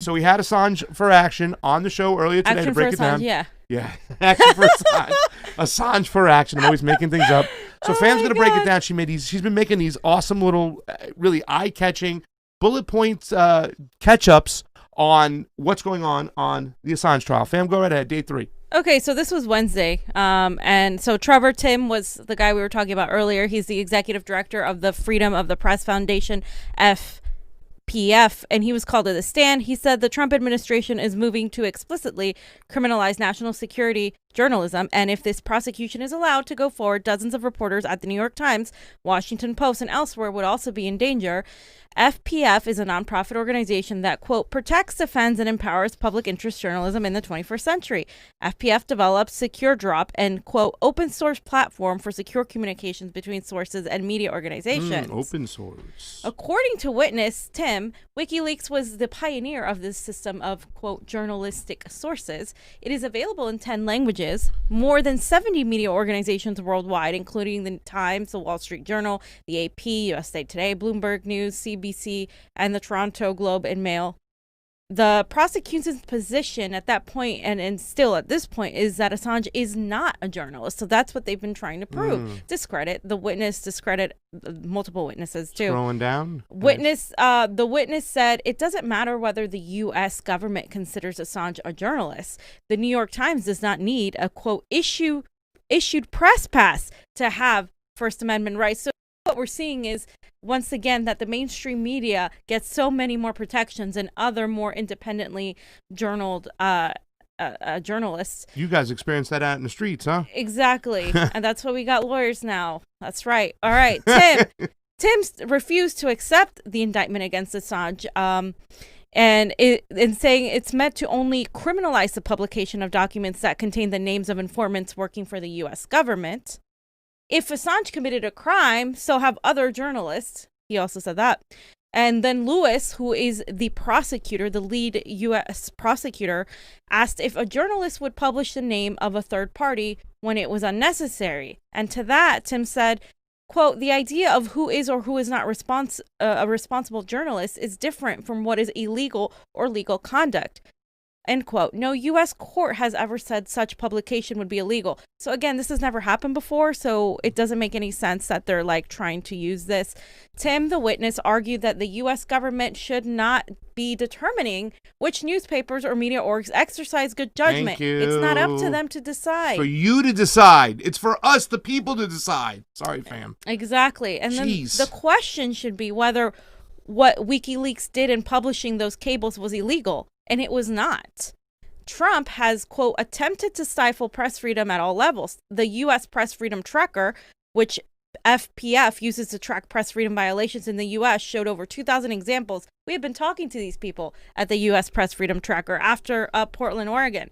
So we had Assange for Action on the show earlier today to break it down. Yeah. Yeah, Action for Assange. Assange for Action. I'm always making things up. So Fam's going to break it down. She's been making these awesome little, really eye-catching bullet points catch-ups on what's going on the Assange trial. Fam, go right ahead. Day 3. Okay, so this was Wednesday. And so Trevor Tim was the guy we were talking about earlier. He's the executive director of the Freedom of the Press Foundation, FPF, and he was called to the stand. He said the Trump administration is moving to explicitly criminalize national security journalism, and if this prosecution is allowed to go forward, dozens of reporters at the New York Times, Washington Post, and elsewhere would also be in danger. FPF is a nonprofit organization that, quote, protects, defends, and empowers public interest journalism in the 21st century. FPF develops SecureDrop and, quote, open source platform for secure communications between sources and media organizations. Open source. According to witness Tim, WikiLeaks was the pioneer of this system of, quote, journalistic sources. It is available in 10 languages. More than 70 media organizations worldwide, including the Times, the Wall Street Journal, the AP, USA Today, Bloomberg News, CBC, and the Toronto Globe and Mail. The prosecution's position at that point, and still at this point, is that Assange is not a journalist. So that's what they've been trying to prove. Discredit the witness, discredit multiple witnesses too. Scrolling down. The witness said it doesn't matter whether the U.S. government considers Assange a journalist. The New York Times does not need a, quote, issued press pass to have First Amendment rights. So what we're seeing is, once again, that the mainstream media gets so many more protections than other more independently journaled journalists. You guys experienced that out in the streets, huh? Exactly. And that's why we got lawyers now. That's right. All right. Tim refused to accept the indictment against Assange, and saying it's meant to only criminalize the publication of documents that contain the names of informants working for the U.S. government. If Assange committed a crime, so have other journalists. He also said that. And then Lewis, who is the prosecutor, the lead U.S. prosecutor, asked if a journalist would publish the name of a third party when it was unnecessary. And to that, Tim said, quote, the idea of who is or who is not a responsible journalist is different from what is illegal or legal conduct. End quote. No U.S. court has ever said such publication would be illegal. So again, this has never happened before, so it doesn't make any sense that they're like trying to use this. Tim, the witness, argued that the U.S. government should not be determining which newspapers or media orgs exercise good judgment. Thank you. It's not up to them to decide. For you to decide. It's for us, the people, to decide. Sorry, fam. Exactly. And Jeez. then the question should be whether what WikiLeaks did in publishing those cables was illegal. And it was not. Trump has, quote, attempted to stifle press freedom at all levels. The U.S. Press Freedom Tracker, which FPF uses to track press freedom violations in the U.S., showed over 2,000 examples. We have been talking to these people at the U.S. Press Freedom Tracker after Portland, Oregon.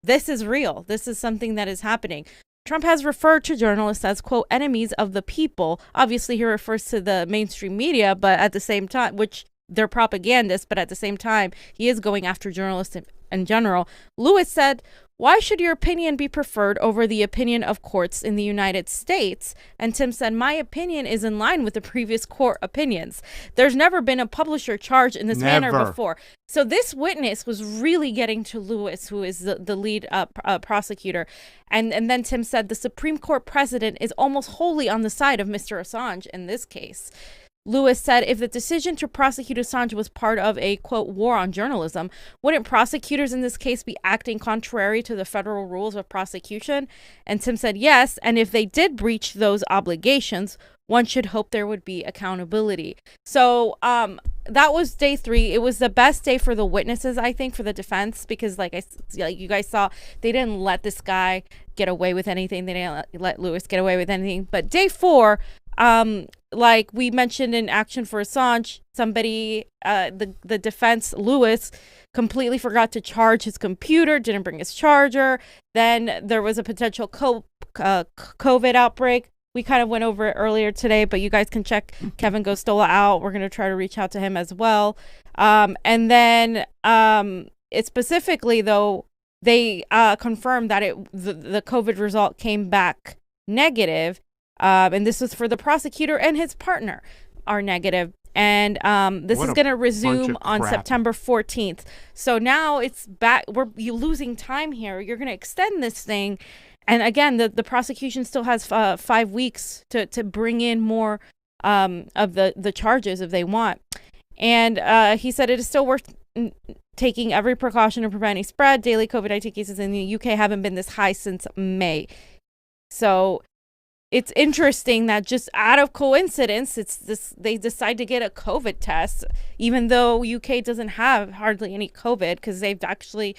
This is real. This is something that is happening. Trump has referred to journalists as, quote, enemies of the people. Obviously, he refers to the mainstream media, but at the same time, which they're propagandists, but at the same time, he is going after journalists in general. Lewis said, why should your opinion be preferred over the opinion of courts in the United States? And Tim said, my opinion is in line with the previous court opinions. There's never been a publisher charged in this manner before. So this witness was really getting to Lewis, who is the lead prosecutor. And then Tim said the Supreme Court precedent is almost wholly on the side of Mr. Assange in this case. Lewis said if the decision to prosecute Assange was part of a, quote, war on journalism, wouldn't prosecutors in this case be acting contrary to the federal rules of prosecution? And Tim said yes, and if they did breach those obligations, one should hope there would be accountability. So that was day 3. It was the best day for the witnesses, I think, for the defense, because like you guys saw, they didn't let this guy get away with anything. They didn't let Lewis get away with anything. But day 4, like we mentioned in Action for Assange, somebody, the defense, Lewis, completely forgot to charge his computer, didn't bring his charger. Then there was a potential COVID outbreak. We kind of went over it earlier today, but you guys can check Kevin Gostola out. We're going to try to reach out to him as well. And then it specifically, though, they confirmed that the COVID result came back negative. And this was for the prosecutor and his partner are negative. And this What is a going to bunch resume of on crap. September 14th. So now it's back. You're losing time here. You're going to extend this thing. And again, the prosecution still has 5 weeks to bring in more of the charges if they want. And he said it is still worth taking every precaution to prevent any spread. Daily COVID-19 cases in the UK haven't been this high since May. So it's interesting that just out of coincidence, they decide to get a COVID test, even though UK doesn't have hardly any COVID because they've actually,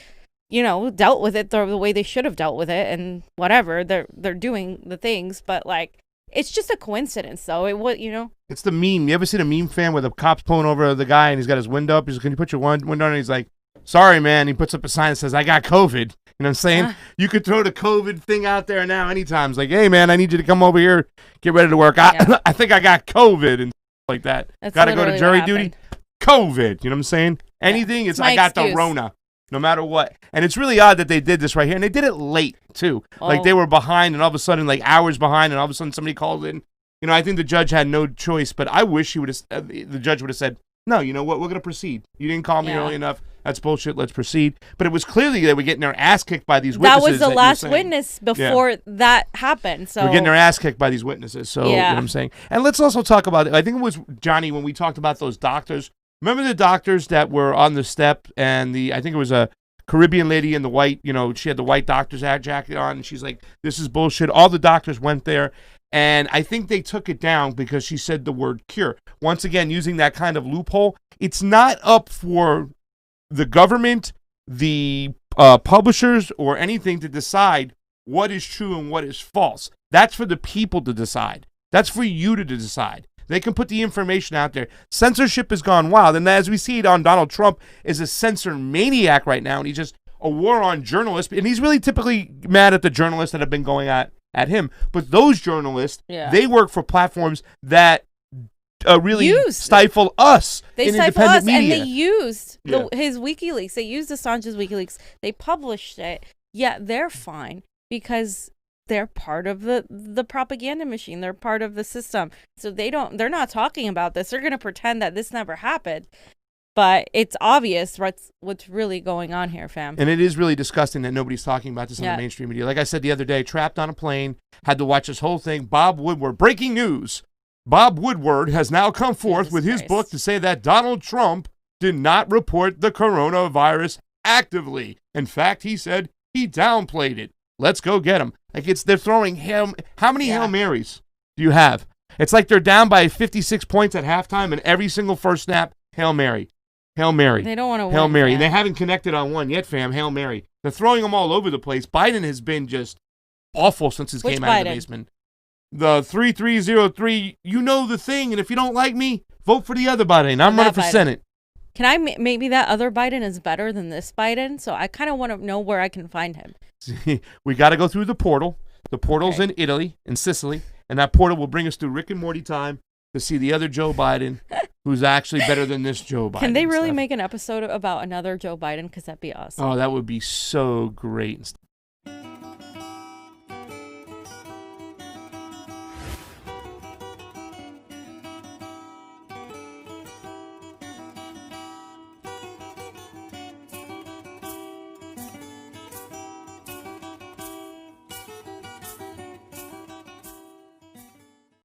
dealt with it the way they should have dealt with it, and whatever they're doing the things, but like it's just a coincidence, though. It's the meme. You ever seen a meme fan where the cop's pulling over the guy and he's got his window up? He's like, "Can you put your window on?" And he's like, "Sorry, man." He puts up a sign that says, "I got COVID." You know what I'm saying? You could throw the COVID thing out there now anytime. It's like, "Hey, man, I need you to come over here, get ready to work. I think I got COVID," and like that. Got to go to jury duty. COVID. You know what I'm saying? Anything, it's I got the Rona. No matter what. And it's really odd that they did this right here. And they did it late, too. Oh. Like, they were behind, and all of a sudden, like, hours behind, and all of a sudden somebody called in. I think the judge had no choice, but I wish the judge would have said, "No, you know what? We're going to proceed. You didn't call me early enough. That's bullshit. Let's proceed." But it was clearly they were getting their ass kicked by these witnesses. That was the last witness before that happened. So we're getting their ass kicked by these witnesses. So, you know what I'm saying? And let's also talk about, I think it was Johnny when we talked about those doctors. Remember the doctors that were on the step and I think it was a Caribbean lady in the white, she had the white doctor's jacket on, and she's like, "This is bullshit." All the doctors went there, and I think they took it down because she said the word cure. Once again, using that kind of loophole. It's not up for the government, the publishers, or anything to decide what is true and what is false. That's for the people to decide. That's for you to decide. They can put the information out there. Censorship has gone wild. And as we see it on Donald Trump is a censor maniac right now. And he's just a war on journalists. And he's really typically mad at the journalists that have been going at him. But those journalists, they work for platforms that really stifle us. They in stifle independent us, media. and they used his WikiLeaks. They used Assange's WikiLeaks. They published it. Yet they're fine because they're part of the propaganda machine. They're part of the system. So they're not talking about this. They're going to pretend that this never happened. But it's obvious what's really going on here, fam. And it is really disgusting that nobody's talking about this on the mainstream media. Like I said the other day, trapped on a plane, had to watch this whole thing. Bob Woodward, breaking news. Bob Woodward has now come forth with his book to say that Donald Trump did not report the coronavirus actively. In fact, he said he downplayed it. Let's go get him. Like they're throwing him. How many Hail Marys do you have? It's like they're down by 56 points at halftime, and every single first snap, Hail Mary. Hail Mary. They don't want to win. Hail Mary. And they haven't connected on one yet, fam. Hail Mary. They're throwing them all over the place. Biden has been just awful since he came out of the basement. The 3303, you know the thing, and if you don't like me, vote for the other Biden. I'm running for Senate. Can I maybe that other Biden is better than this Biden? So I kind of want to know where I can find him. We got to go through the portal. The portal's in Italy, in Sicily, and that portal will bring us through Rick and Morty time to see the other Joe Biden, who's actually better than this Joe Biden. Can they really make an episode about another Joe Biden? Because that'd be awesome. Oh, that would be so great.